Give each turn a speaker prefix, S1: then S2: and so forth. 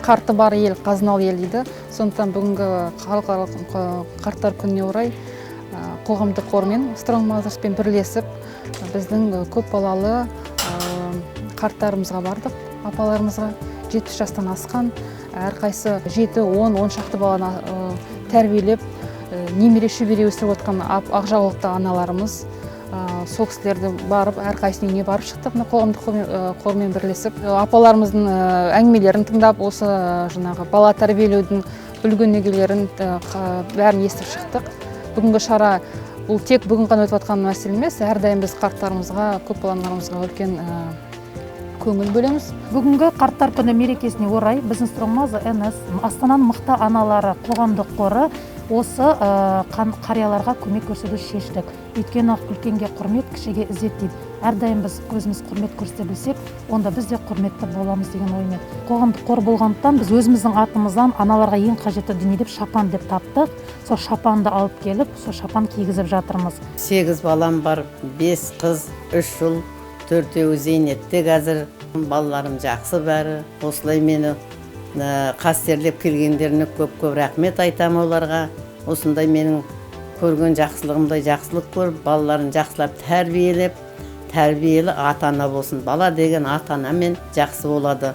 S1: қарты бар ел қазыналы ел дейді. Сондықтан бүгінгі халықаралық қарттар күніне орай қоғамдық қормен Strong Mothers-пен бірлесіп біздің көп балалы қарттарымызға бардық, апаларымызға 70 жастан асқан, әрқайсы 7-10 шақты баланы тәрбиелеп, немере шөбере өсіріп отқан ақжаулықты аналарымыз, сол кісілерді барып, әрқайсының үйіне барып шықтық, қоғамдық қормен бірлесіп. Апаларымыздың әңгімелерін тыңдап, осы жаңағы бала тәрбиелеудің үлгі-өнегелерін бәрін естіп шықтық. Бүгінгі шара бұл тек бүгін ғана өтіп жатқан мәселе емес, әрдайым біз қарттарымызға, көп балаларымызға үлкен көңіл бөлеміз.
S2: Бүгінгі қарттар күні мерекесіне орай біздің Strong Mothers НС Астананың мықты аналары қоғамдық қоры осы қарияларға көмек көрсетуді шештік. Өйткені үлкенге құрмет, кішіге ізет дейді. Әрдайым біз өзіміз құрмет көрсете білсек, онда біз де құрметті боламыз деген оймен. Қоғамдық қор болғандықтан біз өзіміздің атымыздан аналарға ең қажетті дүние деп шапан деп таптық. Сол шапанды алып келіп, сол шапан кигізіп жатырмыз.
S3: 8 балам бар, 5 қыз, 3 ұл, 4-еуі зейнетте қазір. Балаларым жақсы бәрі. Осылай мені қастерлеп келгендеріне көп-көп рахмет айтам оларға. Осындай менің көрген жақсылығымдай жақсылық көріп, балаларын жақсылап тәрбиелеп, тәрбиелі ата-ана болсын. Бала деген ата-анамен жақсы болады.